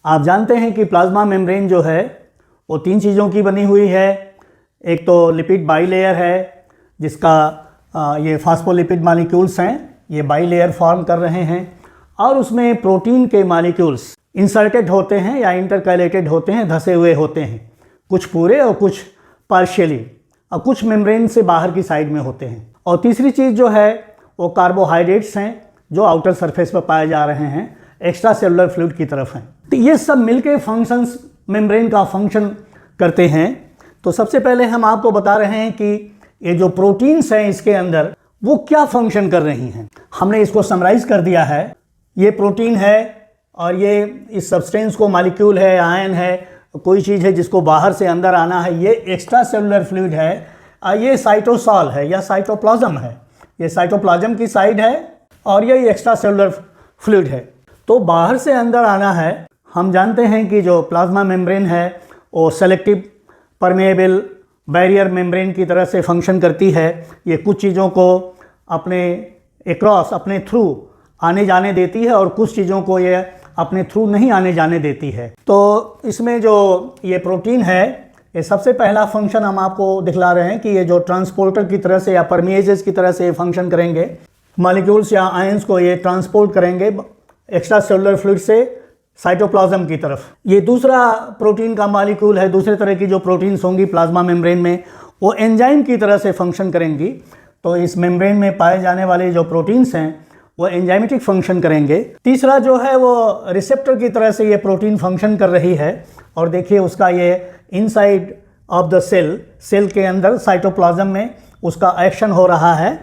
आप जानते हैं कि प्लाज्मा मेम्ब्रेन जो है वो तीन चीज़ों की बनी हुई है। एक तो लिपिड बाईलेयर है जिसका ये फास्फोलिपिड मॉलिक्यूल्स हैं, ये बाईलेयर फॉर्म कर रहे हैं और उसमें प्रोटीन के मॉलिक्यूल्स इंसर्टेड होते हैं या इंटरकैलेटेड होते हैं, धसे हुए होते हैं, कुछ पूरे और कुछ पार्शियली, और कुछ मेम्ब्रेन से बाहर की साइड में होते हैं। और तीसरी चीज़ जो है वो कार्बोहाइड्रेट्स हैं जो आउटर सरफेस पर पाए जा रहे हैं, एक्स्ट्रा सेलुलर फ्लूइड की तरफ हैं। तो ये सब मिलके फंक्शंस मेम्ब्रेन का फंक्शन करते हैं। तो सबसे पहले हम आपको बता रहे हैं कि ये जो प्रोटीन्स हैं इसके अंदर वो क्या फंक्शन कर रही हैं। हमने इसको समराइज कर दिया है। ये प्रोटीन है और ये इस सब्सटेंस को मॉलिक्यूल है, आयन है, कोई चीज़ है जिसको बाहर से अंदर आना है, ये एक्स्ट्रा सेलुलर फ्लूइड है। ये साइटोसॉल है या साइटोप्लाज्म है, ये साइटोप्लाज्म की साइड है और ये एक्स्ट्रा सेलुलर फ्लूइड है। तो बाहर से अंदर आना है। हम जानते हैं कि जो प्लाज्मा मेम्ब्रेन है वो सेलेक्टिव परमेएबल बैरियर मेम्ब्रेन की तरह से फंक्शन करती है। ये कुछ चीज़ों को अपने एक्रॉस, अपने थ्रू आने जाने देती है और कुछ चीज़ों को ये अपने थ्रू नहीं आने जाने देती है। तो इसमें जो ये प्रोटीन है, ये सबसे पहला फंक्शन हम आपको दिखला रहे हैं कि ये जो ट्रांसपोर्टर की तरह से या परमिएजेस की तरह से फंक्शन करेंगे। मॉलिक्यूल्स या आयंस को ये ट्रांसपोर्ट करेंगे एक्स्ट्रा सेलुलर फ्लूइड से साइटोप्लाज्म की तरफ। ये दूसरा प्रोटीन का मॉलिक्यूल है। दूसरे तरह की जो प्रोटीन्स होंगी प्लाज्मा मेम्ब्रेन में वो एंजाइम की तरह से फंक्शन करेंगी। तो इस मेम्ब्रेन में पाए जाने वाले जो प्रोटीन्स हैं वो एंजाइमेटिक फंक्शन करेंगे। तीसरा जो है वो रिसेप्टर की तरह से ये प्रोटीन फंक्शन कर रही है और देखिए उसका ये इनसाइड ऑफ द सेल के अंदर साइटोप्लाज्म में उसका एक्शन हो रहा है।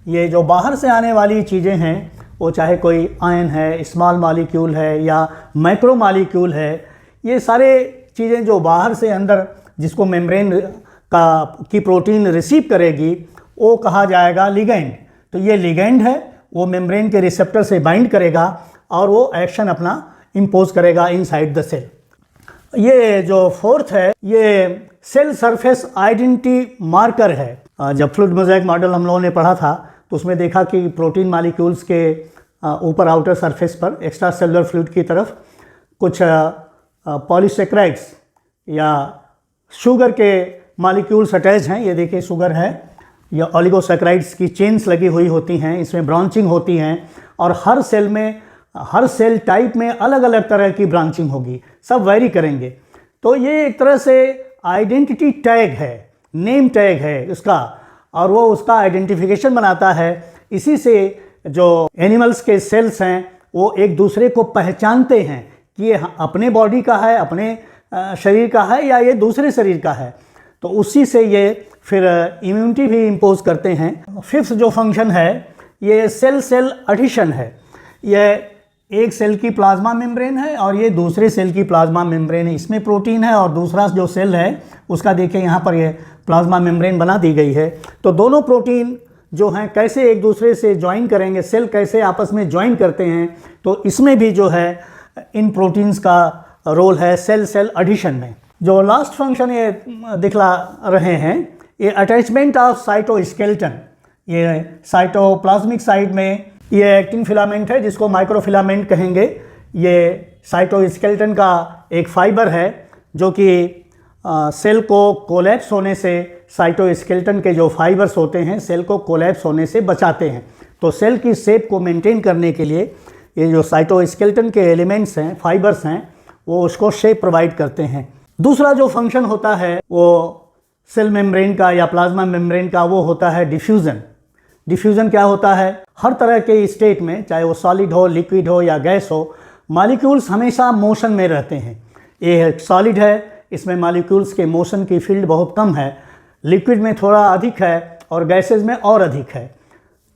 ये जो बाहर से आने वाली चीज़ें हैं वो चाहे कोई आयन है, स्मॉल मॉलिक्यूल है या मैक्रो मॉलिक्यूल है, ये सारे चीज़ें जो बाहर से अंदर जिसको मेम्ब्रेन की प्रोटीन रिसीव करेगी वो कहा जाएगा लिगैंड। तो ये लिगैंड है, वो मेम्ब्रेन के रिसेप्टर से बाइंड करेगा और वो एक्शन अपना इम्पोज करेगा इनसाइड द सेल। ये जो फोर्थ है ये सेल सरफेस आइडेंटिटी मार्कर है। जब फ्लूइड मोज़ेक मॉडल हम लोगों ने पढ़ा था तो उसमें देखा कि प्रोटीन मॉलिक्यूल्स के ऊपर आउटर सरफेस पर एक्स्ट्रा सेलुलर फ्लूइड की तरफ कुछ पॉलीसेक्राइड्स या शुगर के मॉलिक्यूल्स अटैच हैं। ये देखिए शुगर है, या ऑलिगोसेक्राइड्स की चेन्स लगी हुई होती हैं, इसमें ब्रांचिंग होती हैं और हर सेल में, हर सेल टाइप में अलग अलग तरह की ब्रांचिंग होगी, सब वैरी करेंगे। तो ये एक तरह से आइडेंटिटी टैग है, नेम टैग है उसका, और वो उसका आइडेंटिफिकेशन बनाता है। इसी से जो एनिमल्स के सेल्स हैं वो एक दूसरे को पहचानते हैं कि ये अपने बॉडी का है, अपने शरीर का है या ये दूसरे शरीर का है। तो उसी से ये फिर इम्यूनिटी भी इम्पोज करते हैं। फिफ्थ जो फंक्शन है ये सेल सेल एडिशन है। ये एक सेल की प्लाज्मा मेम्ब्रेन है और ये दूसरे सेल की प्लाज्मा मेम्ब्रेन है। इसमें प्रोटीन है और दूसरा जो सेल है उसका देखिए यहाँ पर ये प्लाज्मा मेम्ब्रेन बना दी गई है। तो दोनों प्रोटीन जो हैं कैसे एक दूसरे से ज्वाइन करेंगे, सेल कैसे आपस में ज्वाइन करते हैं, तो इसमें भी जो है इन प्रोटीन्स का रोल है सेल सेल एडिशन में। जो लास्ट फंक्शन ये दिखला रहे हैं ये अटैचमेंट ऑफ साइटोस्केलेटन। ये साइटोप्लाज्मिक साइड में ये एक्टिन फिलामेंट है जिसको माइक्रोफिलामेंट कहेंगे। ये साइटोस्केलेटन का एक फाइबर है जो कि सेल को कोलैप्स होने से, साइटोस्केलेटन के जो फाइबर्स होते हैं सेल को कोलैप्स होने से बचाते हैं। तो सेल की शेप को मेंटेन करने के लिए ये जो साइटोस्केलेटन के एलिमेंट्स हैं, फाइबर्स हैं, वो उसको शेप प्रोवाइड करते हैं। दूसरा जो फंक्शन होता है वो सेल मेम्ब्रेन का या प्लाज्मा मेम्ब्रेन का वो होता है डिफ्यूज़न। डिफ्यूज़न क्या होता है? हर तरह के स्टेट में, चाहे वो सॉलिड हो, लिक्विड हो या गैस हो, मॉलिक्यूल्स हमेशा मोशन में रहते हैं। ये सॉलिड है, इसमें मॉलिक्यूल्स के मोशन की फील्ड बहुत कम है, लिक्विड में थोड़ा अधिक है और गैसेज में और अधिक है।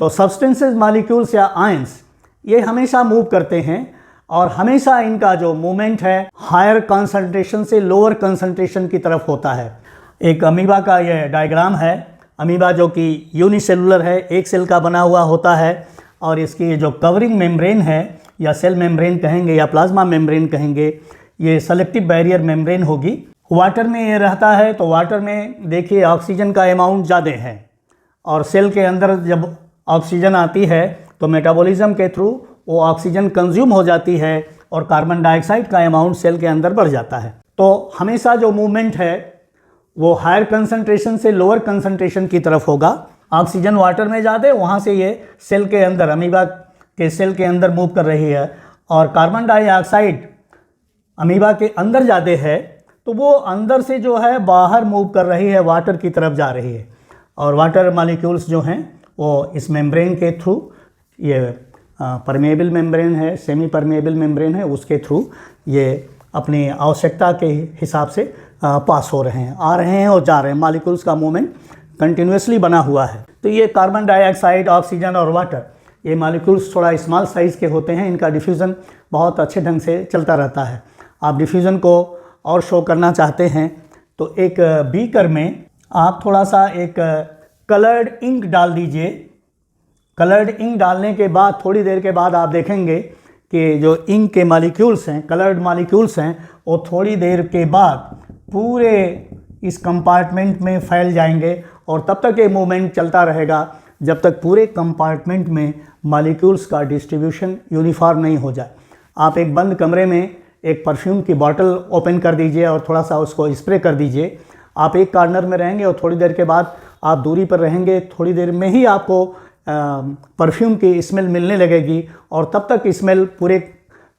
तो सब्सटेंसेस, मॉलिक्यूल्स या आयंस ये हमेशा मूव करते हैं और हमेशा इनका जो मूवमेंट है हायर कंसंट्रेशन से लोअर कंसंट्रेशन की तरफ होता है। एक अमीबा का ये डायग्राम है। अमीबा जो कि यूनिसेलुलर है, एक सेल का बना हुआ होता है और इसकी जो कवरिंग मेम्ब्रेन है या सेल मेम्ब्रेन कहेंगे या प्लाज्मा मेम्ब्रेन कहेंगे, ये सेलेक्टिव बैरियर मेम्ब्रेन होगी। वाटर में ये रहता है तो वाटर में देखिए ऑक्सीजन का अमाउंट ज़्यादा है और सेल के अंदर जब ऑक्सीजन आती है तो मेटाबॉलिज्म के थ्रू वो ऑक्सीजन कंज्यूम हो जाती है और कार्बन डाइऑक्साइड का अमाउंट सेल के अंदर बढ़ जाता है। तो हमेशा जो मूवमेंट है वो हायर कंसंट्रेशन से लोअर कंसंट्रेशन की तरफ होगा। ऑक्सीजन वाटर में ज़्यादा, वहाँ से ये सेल के अंदर, अमीबा के सेल के अंदर मूव कर रही है, और कार्बन डाइऑक्साइड अमीबा के अंदर ज़्यादा है तो वो अंदर से जो है बाहर मूव कर रही है, वाटर की तरफ जा रही है। और वाटर मॉलिक्यूल्स जो हैं वो इस मेम्ब्रेन के थ्रू, ये परमेबल मेम्ब्रेन है, सेमी परमेबल मेम्ब्रेन है, उसके थ्रू ये अपनी आवश्यकता के हिसाब से पास हो रहे हैं, आ रहे हैं और जा रहे हैं। मॉलिक्यूल्स का मूवमेंट कंटिन्यूसली बना हुआ है। तो ये कार्बन डाइऑक्साइड, ऑक्सीजन और वाटर, ये मॉलिक्यूल्स थोड़ा स्मॉल साइज़ के होते हैं, इनका डिफ्यूज़न बहुत अच्छे ढंग से चलता रहता है। आप डिफ्यूज़न को और शो करना चाहते हैं तो एक बीकर में आप थोड़ा सा एक कलर्ड इंक डाल दीजिए। कलर्ड इंक डालने के बाद थोड़ी देर के बाद आप देखेंगे कि जो इंक के मॉलिक्यूल्स हैं, कलर्ड मॉलिक्यूल्स हैं, वो थोड़ी देर के बाद पूरे इस कंपार्टमेंट में फैल जाएंगे, और तब तक ये मूवमेंट चलता रहेगा जब तक पूरे कंपार्टमेंट में मॉलिक्यूल्स का डिस्ट्रीब्यूशन यूनिफॉर्म नहीं हो जाए। आप एक बंद कमरे में एक परफ्यूम की बॉटल ओपन कर दीजिए और थोड़ा सा उसको स्प्रे कर दीजिए। आप एक कॉर्नर में रहेंगे और थोड़ी देर के बाद आप दूरी पर रहेंगे, थोड़ी देर में ही आपको परफ्यूम की स्मेल मिलने लगेगी, और तब तक स्मेल पूरे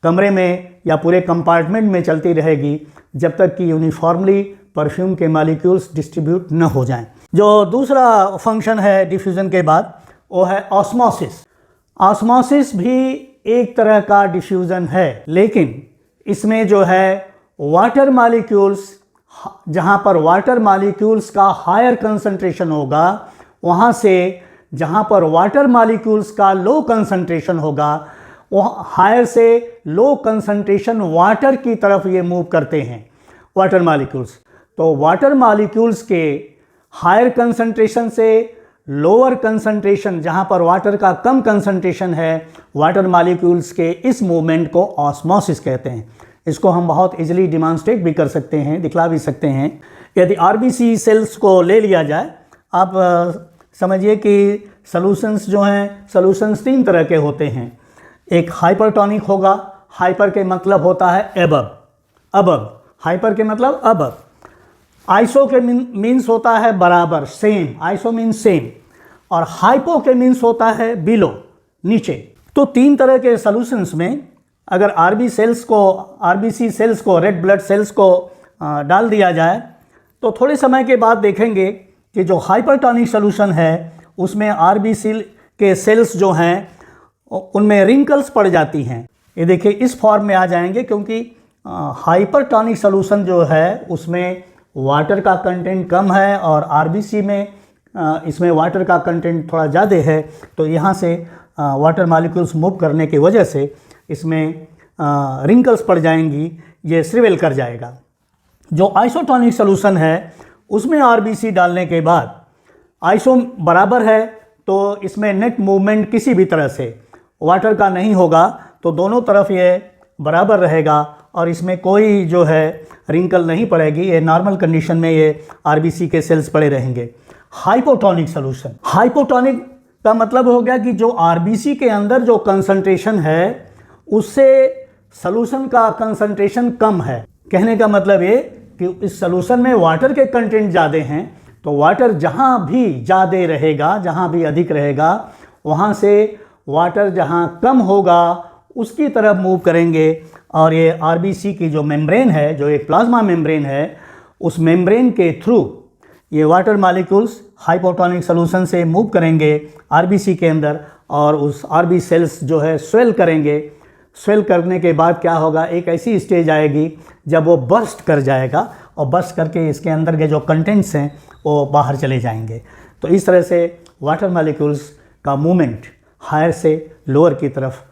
कमरे में या पूरे कंपार्टमेंट में चलती रहेगी जब तक कि यूनिफॉर्मली परफ्यूम के मॉलिक्यूल्स डिस्ट्रीब्यूट न हो जाएं। जो दूसरा फंक्शन है डिफ्यूज़न के बाद वो है ऑस्मोसिस। ऑस्मोसिस भी एक तरह का डिफ्यूज़न है, लेकिन इसमें जो है वाटर मॉलिक्यूल्स, जहाँ पर वाटर मॉलिक्यूल्स का हायर कंसंट्रेशन होगा, वहाँ से जहाँ पर वाटर मॉलिक्यूल्स का लो कंसंट्रेशन होगा, वो हायर से लो कंसंट्रेशन वाटर की तरफ ये मूव करते हैं वाटर मॉलिक्यूल्स। तो वाटर मॉलिक्यूल्स के हायर कंसंट्रेशन से लोअर कंसंट्रेशन, जहाँ पर वाटर का कम कंसंट्रेशन है, वाटर मॉलिक्यूल्स के इस मूवमेंट को ऑस्मोसिस कहते हैं। इसको हम बहुत इजीली डिमॉन्स्ट्रेट भी कर सकते हैं, दिखला भी सकते हैं। यदि आरबीसी सेल्स को ले लिया जाए, आप समझिए कि सॉल्यूशंस जो हैं, सॉल्यूशंस तीन तरह के होते हैं। एक हाइपरटोनिक होगा, हाइपर के मतलब होता है अबव, अबव, हाइपर के मतलब अबव। आइसो के मीन्स होता है बराबर, सेम, आइसो मीन्स सेम, और हाइपो के मीन्स होता है बिलो, नीचे। तो तीन तरह के सॉल्यूशंस में अगर आरबीसी सेल्स को, रेड ब्लड सेल्स को डाल दिया जाए तो थोड़े समय के बाद देखेंगे कि जो हाइपरटोनिक सॉल्यूशन है उसमें आरबीसी के सेल्स जो हैं उनमें रिंकल्स पड़ जाती हैं। ये देखिए इस फॉर्म में आ जाएंगे, क्योंकि हाइपरटोनिक सॉल्यूशन जो है उसमें वाटर का कंटेंट कम है और आरबीसी में इसमें वाटर का कंटेंट थोड़ा ज़्यादा है। तो यहाँ से वाटर मॉलिक्यूल्स मूव करने की वजह से इसमें रिंकल्स पड़ जाएंगी, ये श्रिवेल कर जाएगा। जो आइसोटोनिक सॉल्यूशन है उसमें आरबीसी डालने के बाद आइसो बराबर है, तो इसमें नेट मूवमेंट किसी भी तरह से वाटर का नहीं होगा, तो दोनों तरफ ये बराबर रहेगा और इसमें कोई जो है रिंकल नहीं पड़ेगी। ये नॉर्मल कंडीशन में ये आरबीसी के सेल्स पड़े रहेंगे। हाइपोटोनिक सॉल्यूशन, हाइपोटोनिक का मतलब हो गया कि जो आरबीसी के अंदर जो कंसंट्रेशन है उससे सॉल्यूशन का कंसंट्रेशन कम है। कहने का मतलब ये कि इस सॉल्यूशन में वाटर के कंटेंट ज़्यादा हैं, तो वाटर जहाँ भी ज़्यादा रहेगा, जहाँ भी अधिक रहेगा, वहाँ से वाटर जहाँ कम होगा उसकी तरफ मूव करेंगे। और ये आरबीसी की जो मेम्ब्रेन है, जो एक प्लाज्मा मेम्ब्रेन है, उस मेम्ब्रेन के थ्रू ये वाटर मॉलिक्यूल्स हाइपोटोनिक सॉल्यूशन से मूव करेंगे आरबीसी के अंदर, और उस आरबी सेल्स जो है स्वेल करेंगे। स्वेल करने के बाद क्या होगा, एक ऐसी स्टेज आएगी जब वो बर्स्ट कर जाएगा, और बर्स्ट करके इसके अंदर के जो कंटेंट्स हैं वो बाहर चले जाएंगे। तो इस तरह से वाटर मॉलिक्यूल्स का मूवमेंट हायर से लोअर की तरफ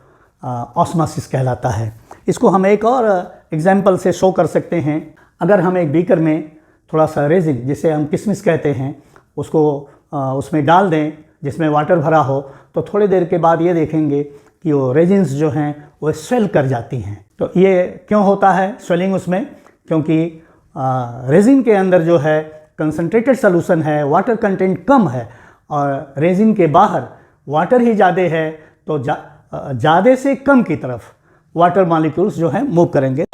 ऑस्मोसिस कहलाता है। इसको हम एक और एग्जाम्पल से शो कर सकते हैं। अगर हम एक बीकर में थोड़ा सा रेजिन, जिसे हम किशमिश कहते हैं, उसको उसमें डाल दें जिसमें वाटर भरा हो, तो थोड़ी देर के बाद ये देखेंगे कि वो रेजिन्स जो हैं वो स्वेल कर जाती हैं। तो ये क्यों होता है स्वेलिंग उसमें? क्योंकि रेजिन के अंदर जो है कंसंट्रेटेड सॉल्यूशन है, वाटर कंटेंट कम है, और रेजिन के बाहर वाटर ही ज़्यादा है, तो ज़्यादा से कम की तरफ वाटर मॉलिक्यूल्स जो हैं मूव करेंगे।